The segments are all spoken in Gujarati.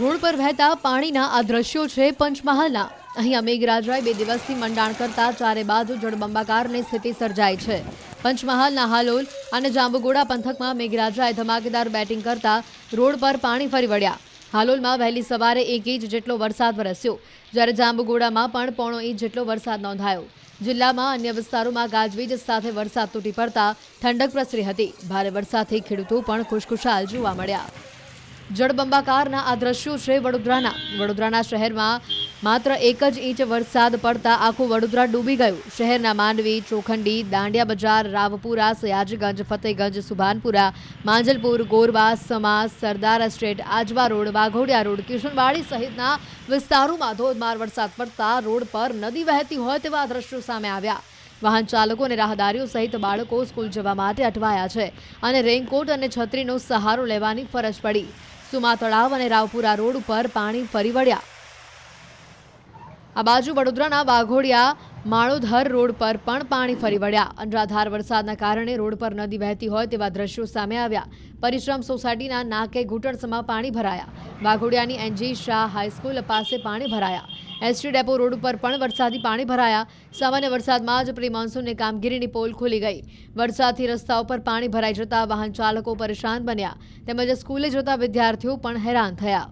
રોડ પર વહેતા પાણીના આ દ્રશ્યો છે પંચમહાલના। અહીંયા મેઘરાજાએ 2 દિવસથી મંડાણ કરતા ચારે બાજુ જળબંબાકારની સ્થિતિ સર્જાઈ છે। પંચમહાલના હાલોલ અને જાંબુગોડા પંથકમાં મેઘરાજાએ ધમાકેદાર બેટિંગ કરતા રોડ પર પાણી ફરી વળ્યા। હાલોલમાં વહેલી સવારે 1 ઇંચ જેટલો વરસાદ વરસ્યો, જ્યારે જાંબુગોડામાં પણ પોણો ઇંચ જેટલો વરસાદ નોંધાયો। જિલ્લામાં અન્ય વિસ્તારોમાં ગાજવીજ સાથે વરસાદ તૂટી પડતા ઠંડક પ્રસરી હતી। ભારે વરસાદથી ખેડૂતો પણ ખુશખુશાલ જોવા મળ્યા। જળબંબાકારના આ દ્રશ્યો છે વડોદરાના શહેરમાં માત્ર 1 જ ઇંચ વરસાદ પડતા આખું વડોદરા ડૂબી ગયું। શહેરના માંડવી, ચોખંડી, દાંડિયા બજાર, રાવપુરા, સયાજીગંજ, ફતેગંજ, સુભાનપુરા, માંજલપુર, ગોરવા, સમાસ, સરદાર estate, Ajwa road, Waghodia road, Kishanwadi સહિતના વિસ્તારોમાં ધોધમાર વરસાદ પડતા રોડ પર નદી વહેતી હોય તેવા દ્રશ્યો સામે આવ્યા। વાહન ચાલકો અને રાહદારીઓ સહિત બાળકો સ્કૂલ જવા માટે અટવાયા છે અને રેઇનકોટ અને છત્રીનો સહારો લેવાની ફરજ પડી। સુમા તળાવ અને રાવપુરા રોડ ઉપર પાણી ફરી વળ્યા। આ બાજુ વડોદરાના વાઘોડિયા માળોધર રોડ પર પણ પાણી ફરી વળ્યા। અનરાધાર વરસાદના કારણે રોડ પર નદી વહેતી હોય તેવા દ્રશ્યો સામે આવ્યા। પરિશ્રમ સોસાયટીના નાકે ઘૂંટણસમાં પાણી ભરાયા। વાઘોડિયાની એનજી શાહ હાઈસ્કૂલ પાસે પાણી ભરાયા। એસટી ડેપો રોડ ઉપર પણ વરસાદી પાણી ભરાયા। સામાન્ય વરસાદમાં જ પ્રી મોન્સૂનની કામગીરીની પોલ ખુલી ગઈ। વરસાદથી રસ્તાઓ પર પાણી ભરાઈ જતા વાહન ચાલકો પરેશાન બન્યા, તેમજ સ્કૂલે જતા વિદ્યાર્થીઓ પણ હેરાન થયા।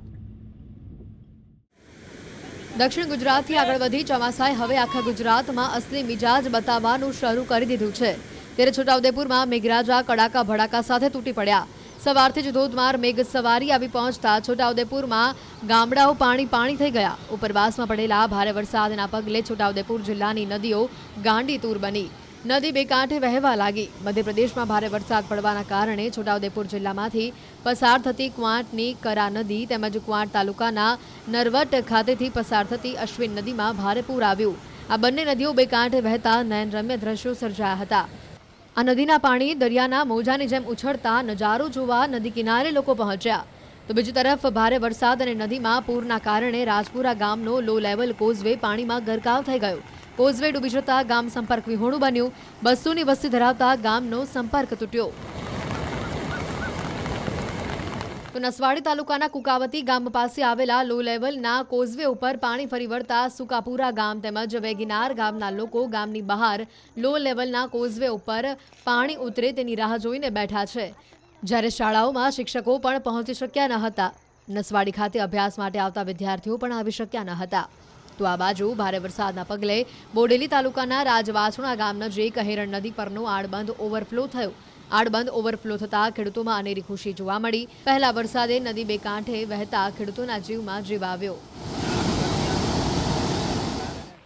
દક્ષિણ ગુજરાતથી આગળ વધી ચોમાસાએ હવે આખા ગુજરાતમાં અસલી મિજાજ બતાવવાનું શરૂ કરી દીધું છે। ત્યારે છોટાઉદેપુરમાં મેઘરાજા કડાકા ભડાકા સાથે તૂટી પડ્યા। સવારથી જ ધોધમાર મેઘ સવારી આવી પહોંચતા છોટાઉદેપુરમાં ગામડાઓ પાણી થઈ ગયા। ઉપરવાસમાં પડેલા ભારે વરસાદના પગલે છોટાઉદેપુર જિલ્લાની નદીઓ ગાંડીતુર બની। નદી બે કાંઠે વહેવા લાગી। મધ્યપ્રદેશમાં ભારે વરસાદ પડવાના કારણે છોટાઉદેપુર જિલ્લામાંથી પસાર થતી ક્વાંટની કરા નદી તેમજ ક્વાંટ તાલુકાના નરવટ ખાતેથી પસાર થતી અશ્વિન નદીમાં ભારે પૂર આવ્યું। આ બંને નદીઓ બે કાંઠે વહેતા નયનરમ્ય દ્રશ્યો સર્જાયા હતા। આ નદીના પાણી દરિયાના મોજાની જેમ ઉછળતા નજારો જોવા નદી કિનારે લોકો પહોંચ્યા। તો બીજી તરફ ભારે વરસાદ અને નદીમાં પૂરના કારણે રાજપુરા ગામનો લો લેવલ કોઝવે પાણીમાં ગરકાવ થઈ ગયો। કોઝવે ડૂબી જતા ગામ સંપર્ક વિહોણું બન્યું। 200ની વસ્તી ધરાવતા ગામનો સંપર્ક તૂટ્યો। તો નસવાડી તાલુકાના કુકાવતી ગામ પાસે આવેલા લો લેવલના કોઝવે ઉપર પાણી ફરી વળતા સુકાપુરા ગામ તેમજ વેગીનાર ગામના લોકો ગામની બહાર લો લેવલના કોઝવે ઉપર પાણી ઉતરે તેની રાહ જોઈને બેઠા છે, જ્યારે શાળાઓમાં શિક્ષકો પણ પહોંચી શક્યા ન હતા। નસવાડી ખાતે અભ્યાસ માટે આવતા વિદ્યાર્થીઓ પણ આવી શક્યા ન હતા। તો આ બાજુ ભારે વરસાદના પગલે બોડેલી તાલુકાના રાજવાછણા ગામ નજીક હેરણ નદી પરનો આડબંધ ઓવરફ્લો થયો। આડબંધ ઓવરફ્લો થતા ખેડૂતોમાં અનેરી ખુશી જોવા મળી। પહેલા વરસાદે નદી બે કાંઠે વહેતા ખેડૂતોના જીવમાં જીવ આવ્યો।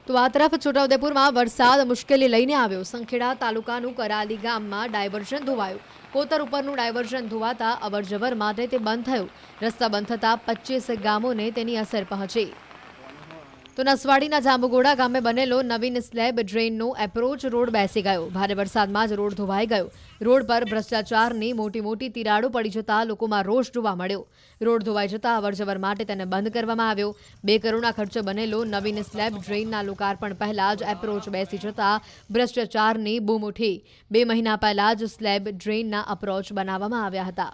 તો આ તરફ છોટાઉદેપુરમાં વરસાદ મુશ્કેલી લઈને આવ્યો। સંખેડા તાલુકાનું કરાલી ગામમાં ડાયવર્ઝન ધોવાયું। કોતર ઉપરનું ડાયવર્ઝન ધોવાતા અવરજવર માટે તે બંધ થયું। રસ્તા બંધ થતા 25 ગામોને તેની અસર પહોંચી। તો નસવાડીના જાંબુગોડા ગામે બનેલો નવીન સ્લેબ ડ્રેનનો એપ્રોચ રોડ બેસી ગયો। ભારે વરસાદમાં જ રોડ ધોવાઈ ગયો। રોડ પર ભ્રષ્ટાચારની મોટી તિરાડો પડી જતા લોકોમાં રોષ જોવા મળ્યો। રોડ ધોવાઈ જતા અવરજવર માટે તેને બંધ કરવામાં આવ્યો। 2 કરોડના ખર્ચે બનેલો નવીન સ્લેબ ડ્રેનના લોકાર્પણ પહેલા જ એપ્રોચ બેસી જતા ભ્રષ્ટાચારની બૂમ ઉઠી। 2 મહિના પહેલા જ સ્લેબ ડ્રેનના એપ્રોચ બનાવવામાં આવ્યા હતા।